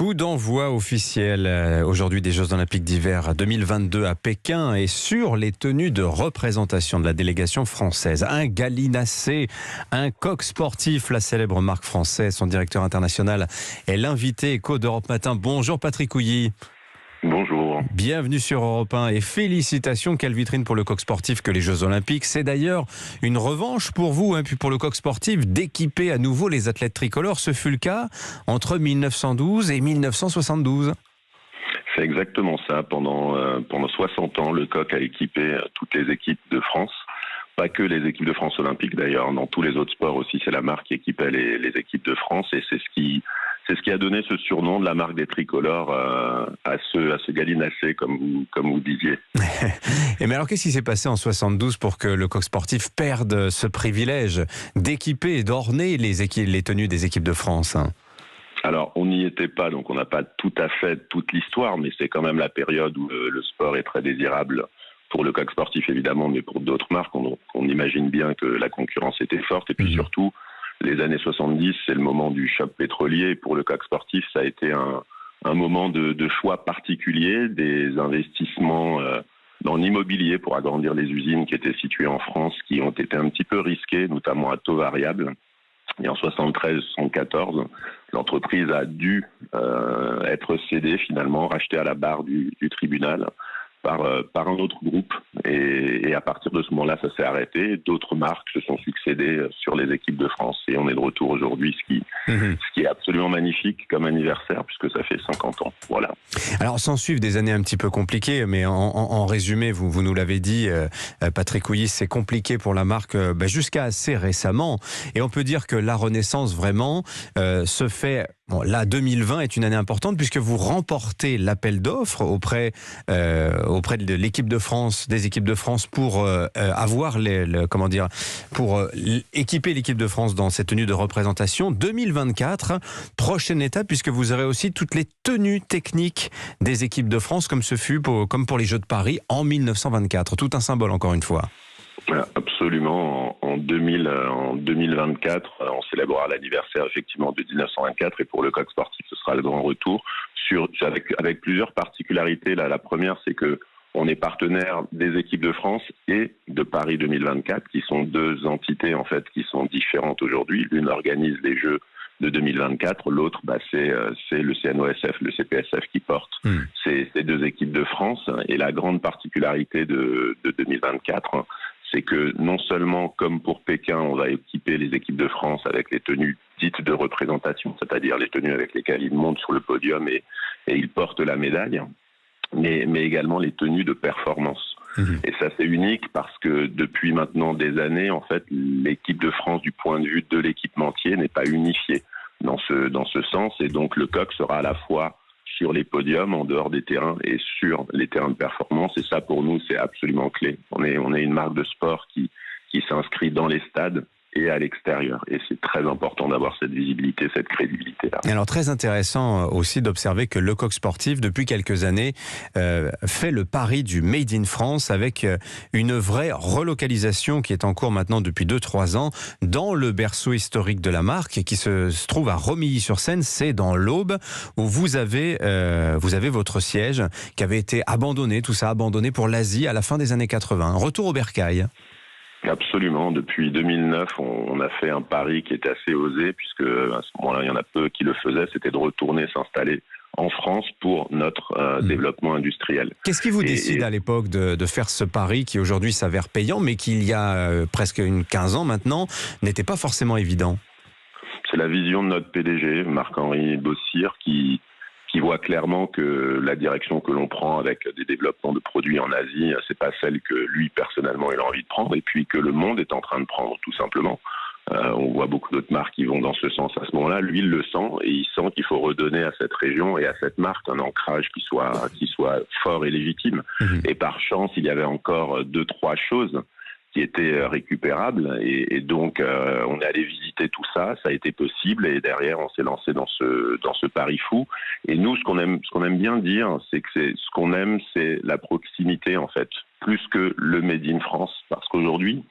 Coup d'envoi officiel aujourd'hui des Jeux Olympiques d'hiver 2022 à Pékin et sur les tenues de représentation de la délégation française. Un gallinacé, un coq sportif, la célèbre marque française. Son directeur international est l'invité écho d'Europe Matin. Bonjour Patrick Houilly. Bonjour. Bienvenue sur Europe 1 et félicitations, quelle vitrine pour le coq sportif que les Jeux Olympiques. C'est d'ailleurs une revanche pour vous, puis pour le coq sportif, d'équiper à nouveau les athlètes tricolores. Ce fut le cas entre 1912 et 1972. C'est exactement ça. Pendant 60 ans, le coq a équipé toutes les équipes de France. Pas que les équipes de France olympiques d'ailleurs, dans tous les autres sports aussi, c'est la marque qui équipait les équipes de France et c'est ce qui a donné ce surnom de la marque des tricolores à ce gallinacé, comme vous disiez. Et mais alors, qu'est-ce qui s'est passé en 72 pour que le coq sportif perde ce privilège d'équiper et d'orner les tenues des équipes de France ? Alors, on n'y était pas, donc on n'a pas tout à fait toute l'histoire, mais c'est quand même la période où le sport est très désirable pour le coq sportif, évidemment, mais pour d'autres marques. On imagine bien que la concurrence était forte, et puis surtout, les années 70, c'est le moment du choc pétrolier. Pour le coq sportif, ça a été un moment de choix particulier, des investissements dans l'immobilier pour agrandir les usines qui étaient situées en France, qui ont été un petit peu risqués, notamment à taux variable. Et en 73-74, l'entreprise a dû être cédée finalement, rachetée à la barre du tribunal par un autre groupe. Et à partir de ce moment-là, ça s'est arrêté. D'autres marques se sont succédées sur les équipes de France. Et on est de retour aujourd'hui, ce qui est absolument magnifique comme anniversaire, puisque ça fait 50 ans. Voilà. Alors, s'en suivent des années un petit peu compliquées, mais en résumé, vous nous l'avez dit, Patrick Houilly, c'est compliqué pour la marque jusqu'à assez récemment. Et on peut dire que la renaissance, vraiment, se fait... Bon, là, 2020 est une année importante puisque vous remportez l'appel d'offres auprès de l'équipe de France, des équipes de France pour avoir pour équiper l'équipe de France dans cette tenue de représentation. 2024, prochaine étape puisque vous aurez aussi toutes les tenues techniques des équipes de France comme ce fut comme pour les Jeux de Paris en 1924. Tout un symbole encore une fois. Absolument. En 2024, on célébrera l'anniversaire effectivement de 1924 et pour le coq sportif, ce sera le grand retour avec plusieurs particularités. La première, c'est que on est partenaire des équipes de France et de Paris 2024, qui sont deux entités en fait qui sont différentes aujourd'hui. L'une organise les Jeux de 2024, l'autre, c'est le CNOSF, le CPSF qui porte ces deux équipes de France. Et la grande particularité de 2024, c'est que non seulement, comme pour Pékin, on va équiper les équipes de France avec les tenues dites de représentation, c'est-à-dire les tenues avec lesquelles ils montent sur le podium et ils portent la médaille, mais également les tenues de performance. Et ça, c'est unique parce que depuis maintenant des années, en fait, l'équipe de France, du point de vue de l'équipementier, n'est pas unifiée dans ce sens. Et donc, le coq sera à la fois sur les podiums, en dehors des terrains et sur les terrains de performance. Et ça, pour nous, c'est absolument clé. On est une marque de sport qui s'inscrit dans les stades et à l'extérieur. Et c'est très important d'avoir cette visibilité, cette crédibilité-là. Alors, très intéressant aussi d'observer que le coq sportif, depuis quelques années, fait le pari du Made in France avec une vraie relocalisation qui est en cours maintenant depuis 2-3 ans dans le berceau historique de la marque qui se trouve à Romilly-sur-Seine, c'est dans l'Aube, où vous avez votre siège qui avait été abandonné, tout ça abandonné pour l'Asie à la fin des années 80. Retour au bercail. Absolument. Depuis 2009, on a fait un pari qui était assez osé, puisque à ce moment-là, il y en a peu qui le faisaient, c'était de retourner s'installer en France pour notre développement industriel. Qu'est-ce qui vous décide à l'époque de faire ce pari qui aujourd'hui s'avère payant, mais qui il y a presque 15 ans maintenant n'était pas forcément évident ? C'est la vision de notre PDG, Marc-Henri Bossir, qui voit clairement que la direction que l'on prend avec des développements de produits en Asie, c'est pas celle que lui, personnellement, il a envie de prendre, et puis que le monde est en train de prendre, tout simplement. On voit beaucoup d'autres marques qui vont dans ce sens à ce moment-là. Lui, il le sent, et il sent qu'il faut redonner à cette région et à cette marque un ancrage qui soit fort et légitime. Et par chance, il y avait encore 2-3 choses qui étaient récupérables et donc on est allé visiter tout ça, ça a été possible et derrière on s'est lancé dans ce pari fou. Et nous, ce qu'on aime bien dire, c'est que ce qu'on aime, c'est la proximité en fait, plus que le Made in France, parce qu'aujourd'hui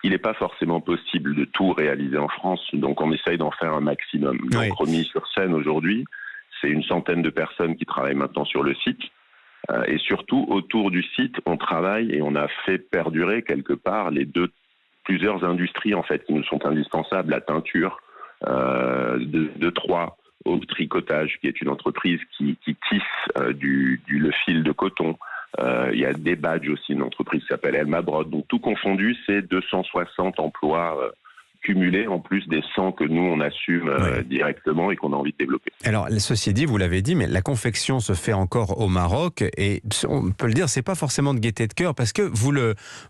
il n'est pas forcément possible de tout réaliser en France, donc on essaye d'en faire un maximum. Donc Romilly-sur-Seine aujourd'hui, c'est une centaine de personnes qui travaillent maintenant sur le site. Et surtout, autour du site, on travaille et on a fait perdurer quelque part plusieurs industries en fait qui nous sont indispensables. La teinture de Troyes, au tricotage, qui est une entreprise qui tisse le fil de coton. Il y a des badges aussi, une entreprise qui s'appelle Elma Brod. Donc tout confondu, c'est 260 emplois cumulés en plus des 100 que nous on assume directement et qu'on a envie de développer. Alors ceci dit, vous l'avez dit, mais la confection se fait encore au Maroc et on peut le dire, c'est pas forcément de gaieté de cœur parce que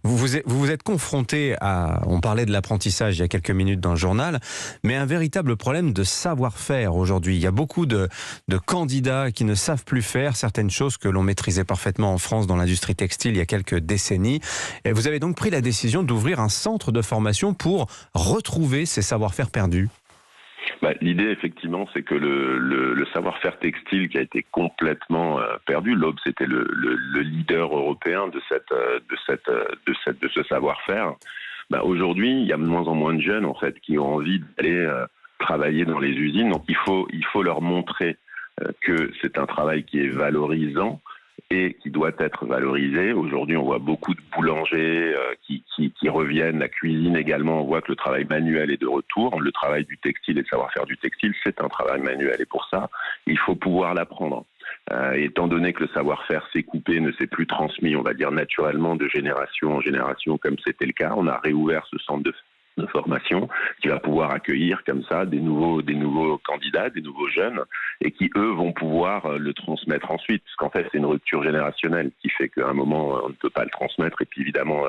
vous êtes confronté à, on parlait de l'apprentissage il y a quelques minutes dans le journal, mais un véritable problème de savoir-faire aujourd'hui. Il y a beaucoup de candidats qui ne savent plus faire certaines choses que l'on maîtrisait parfaitement en France dans l'industrie textile il y a quelques décennies. Et vous avez donc pris la décision d'ouvrir un centre de formation pour retrouver ces savoir-faire perdus. L'idée, effectivement, c'est que le savoir-faire textile qui a été complètement perdu, l'Aube, c'était le leader européen de ce savoir-faire. Aujourd'hui, il y a de moins en moins de jeunes, en fait, qui ont envie d'aller travailler dans les usines. Donc, il faut leur montrer que c'est un travail qui est valorisant et qui doit être valorisé. Aujourd'hui, on voit beaucoup de boulangers qui reviennent, la cuisine également, on voit que le travail manuel est de retour. Le travail du textile et le savoir-faire du textile, c'est un travail manuel et pour ça, il faut pouvoir l'apprendre. Étant donné que le savoir-faire s'est coupé, ne s'est plus transmis, on va dire naturellement de génération en génération comme c'était le cas, on a réouvert ce centre de formation qui va pouvoir accueillir comme ça des nouveaux candidats, des nouveaux jeunes et qui eux vont pouvoir le transmettre ensuite parce qu'en fait c'est une rupture générationnelle qui fait qu'à un moment on ne peut pas le transmettre et puis évidemment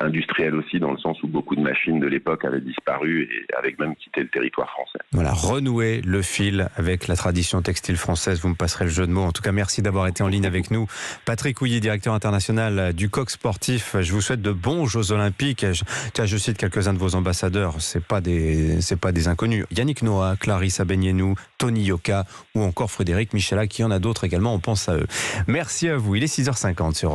industriel aussi dans le sens où beaucoup de machines de l'époque avaient disparu et avaient même quitté le territoire français. Voilà, renouer le fil avec la tradition textile française, vous me passerez le jeu de mots. En tout cas, merci d'avoir été en ligne avec nous. Patrick Houilly, directeur international du Coq Sportif, je vous souhaite de bons Jeux Olympiques. Je cite quelques-uns de vos ambassadeurs, c'est pas des inconnus. Yannick Noah, Clarisse Abenienou, Tony Yoka ou encore Frédéric Michela, qui en a d'autres également, on pense à eux. Merci à vous, il est 6h50 sur